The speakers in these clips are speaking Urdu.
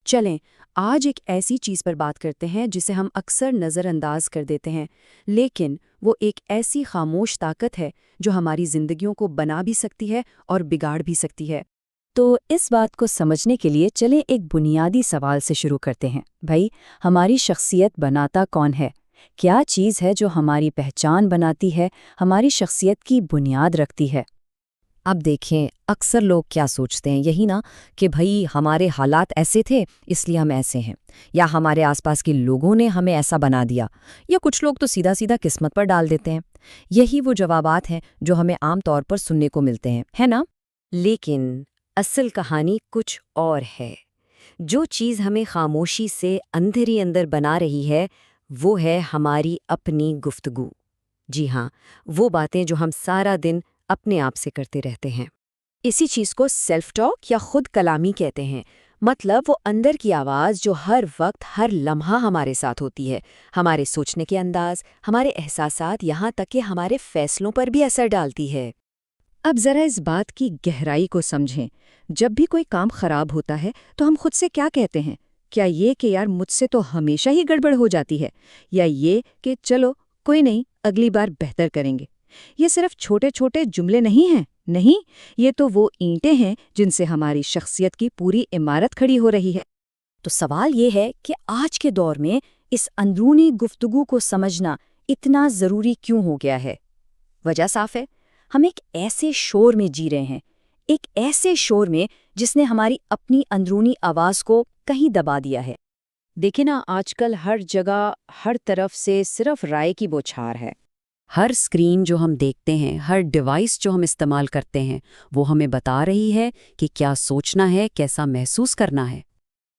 چلیں آج ایک ایسی چیز پر بات کرتے ہیں جسے ہم اکثر نظر انداز کر دیتے ہیں، لیکن وہ ایک ایسی خاموش طاقت ہے جو ہماری زندگیوں کو بنا بھی سکتی ہے اور بگاڑ بھی سکتی ہے۔ تو اس بات کو سمجھنے کے لیے چلیں ایک بنیادی سوال سے شروع کرتے ہیں۔ بھائی، ہماری شخصیت بناتا کون ہے؟ کیا چیز ہے جو ہماری پہچان بناتی ہے، ہماری شخصیت کی بنیاد رکھتی ہے؟ اب دیکھیں، اکثر لوگ کیا سوچتے ہیں، یہی نا کہ بھئی ہمارے حالات ایسے تھے اس لیے ہم ایسے ہیں، یا ہمارے آس پاس کے لوگوں نے ہمیں ایسا بنا دیا، یا کچھ لوگ تو سیدھا سیدھا قسمت پر ڈال دیتے ہیں۔ یہی وہ جوابات ہیں جو ہمیں عام طور پر سننے کو ملتے ہیں، ہے نا؟ لیکن اصل کہانی کچھ اور ہے۔ جو چیز ہمیں خاموشی سے اندر ہی اندر بنا رہی ہے وہ ہے ہماری اپنی گفتگو۔ جی ہاں، وہ باتیں جو ہم سارا دن اپنے آپ سے کرتے رہتے ہیں۔ اسی چیز کو سیلف ٹاک یا خود کلامی کہتے ہیں، مطلب وہ اندر کی آواز جو ہر وقت ہر لمحہ ہمارے ساتھ ہوتی ہے، ہمارے سوچنے کے انداز، ہمارے احساسات، یہاں تک کہ ہمارے فیصلوں پر بھی اثر ڈالتی ہے۔ اب ذرا اس بات کی گہرائی کو سمجھیں۔ جب بھی کوئی کام خراب ہوتا ہے تو ہم خود سے کیا کہتے ہیں؟ کیا یہ کہ یار مجھ سے تو ہمیشہ ہی گڑبڑ ہو جاتی ہے، یا یہ کہ چلو کوئی نہیں، اگلی بار بہتر کریں گے؟ یہ صرف چھوٹے چھوٹے جملے نہیں ہیں، نہیں، یہ تو وہ اینٹیں ہیں جن سے ہماری شخصیت کی پوری عمارت کھڑی ہو رہی ہے۔ تو سوال یہ ہے کہ آج کے دور میں اس اندرونی گفتگو کو سمجھنا اتنا ضروری کیوں ہو گیا ہے؟ وجہ صاف ہے، ہم ایک ایسے شور میں جی رہے ہیں، ایک ایسے شور میں جس نے ہماری اپنی اندرونی آواز کو کہیں دبا دیا ہے۔ دیکھیں نا، آج کل ہر جگہ ہر طرف سے صرف رائے کی بوچھار ہے۔ ہر اسکرین جو ہم دیکھتے ہیں، ہر ڈیوائس جو ہم استعمال کرتے ہیں، وہ ہمیں بتا رہی ہے کہ کیا سوچنا ہے، کیسا محسوس کرنا ہے۔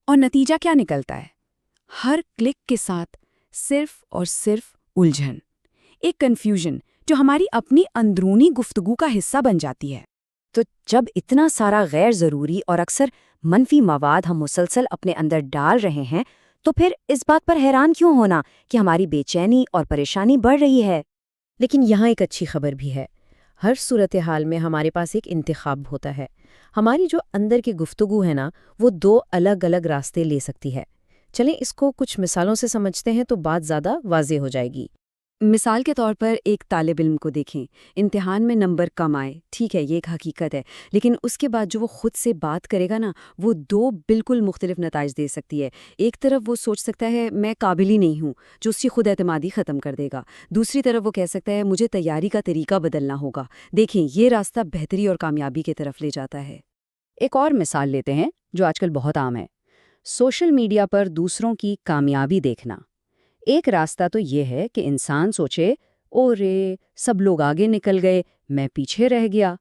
اور نتیجہ کیا نکلتا ہے؟ ہر کلک کے ساتھ صرف اور صرف الجھن، ایک کنفیوژن جو ہماری اپنی اندرونی گفتگو کا حصہ بن جاتی ہے۔ تو جب اتنا سارا غیر ضروری اور اکثر منفی مواد ہم مسلسل اپنے اندر ڈال رہے ہیں، تو پھر اس بات پر حیران کیوں ہونا کہ ہماری بے چینی اور پریشانی بڑھ رہی ہے؟ لیکن یہاں ایک اچھی خبر بھی ہے۔ ہر صورتحال میں ہمارے پاس ایک انتخاب ہوتا ہے۔ ہماری جو اندر کی گفتگو ہے نا، وہ دو الگ الگ راستے لے سکتی ہے۔ چلیں اس کو کچھ مثالوں سے سمجھتے ہیں تو بات زیادہ واضح ہو جائے گی۔ مثال کے طور پر ایک طالب علم کو دیکھیں، امتحان میں نمبر کم آئے، ٹھیک ہے، یہ ایک حقیقت ہے، لیکن اس کے بعد جو وہ خود سے بات کرے گا نا، وہ دو بالکل مختلف نتائج دے سکتی ہے۔ ایک طرف وہ سوچ سکتا ہے میں قابل ہی نہیں ہوں، جو اس کی خود اعتمادی ختم کر دے گا۔ دوسری طرف وہ کہہ سکتا ہے مجھے تیاری کا طریقہ بدلنا ہوگا۔ دیکھیں، یہ راستہ بہتری اور کامیابی کی طرف لے جاتا ہے۔ ایک اور مثال لیتے ہیں جو آج کل بہت عام ہے، سوشل میڈیا پر دوسروں کی کامیابی دیکھنا۔ ایک راستہ تو یہ ہے کہ انسان سوچے، او رے سب لوگ آگے نکل گئے، میں پیچھے رہ گیا۔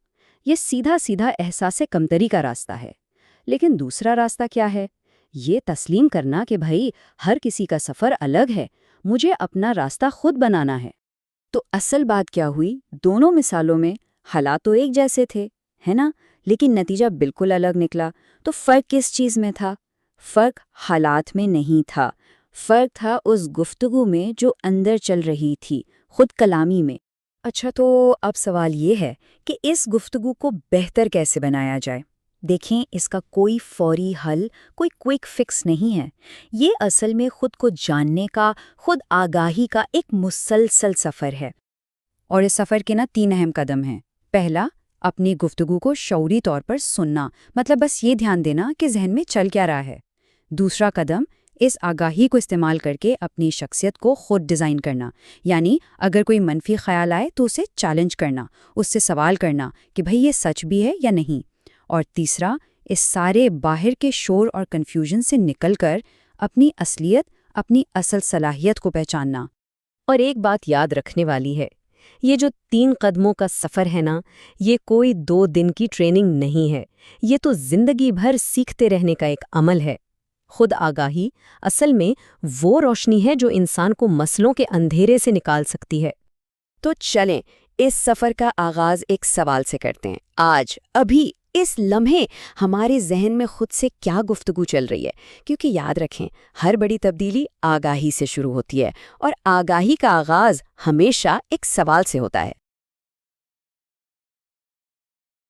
یہ سیدھا سیدھا احساس کمتری کا راستہ ہے۔ لیکن دوسرا راستہ کیا ہے؟ یہ تسلیم کرنا کہ بھائی ہر کسی کا سفر الگ ہے، مجھے اپنا راستہ خود بنانا ہے۔ تو اصل بات کیا ہوئی؟ دونوں مثالوں میں حالات تو ایک جیسے تھے، ہے نا؟ لیکن نتیجہ بالکل الگ نکلا۔ تو فرق کس چیز میں تھا؟ فرق حالات میں نہیں تھا، فرق تھا اس گفتگو میں جو اندر چل رہی تھی، خود کلامی میں۔ اچھا، تو اب سوال یہ ہے کہ اس گفتگو کو بہتر کیسے بنایا جائے؟ دیکھیں، اس کا کوئی فوری حل، کوئی کوئک فکس نہیں ہے۔ یہ اصل میں خود کو جاننے کا، خود آگاہی کا ایک مسلسل سفر ہے۔ اور اس سفر کے 3 اہم قدم ہیں۔ پہلا، اپنی گفتگو کو شعوری طور پر سننا، مطلب بس یہ دھیان دینا کہ ذہن میں چل کیا رہا ہے۔ دوسرا قدم، اس آگاہی کو استعمال کر کے اپنی شخصیت کو خود ڈیزائن کرنا، یعنی اگر کوئی منفی خیال آئے تو اسے چیلنج کرنا، اس سے سوال کرنا کہ بھئی یہ سچ بھی ہے یا نہیں۔ اور تیسرا، اس سارے باہر کے شور اور کنفیوژن سے نکل کر اپنی اصلیت، اپنی اصل صلاحیت کو پہچاننا۔ اور ایک بات یاد رکھنے والی ہے، یہ جو 3 قدموں کا سفر ہے نا، یہ کوئی 2 دن کی ٹریننگ نہیں ہے، یہ تو زندگی بھر سیکھتے رہنے کا ایک عمل ہے۔ خود آگاہی اصل میں وہ روشنی ہے جو انسان کو مسئلوں کے اندھیرے سے نکال سکتی ہے۔ تو چلیں اس سفر کا آغاز ایک سوال سے کرتے ہیں۔ آج، ابھی، اس لمحے ہمارے ذہن میں خود سے کیا گفتگو چل رہی ہے؟ کیونکہ یاد رکھیں، ہر بڑی تبدیلی آگاہی سے شروع ہوتی ہے، اور آگاہی کا آغاز ہمیشہ ایک سوال سے ہوتا ہے۔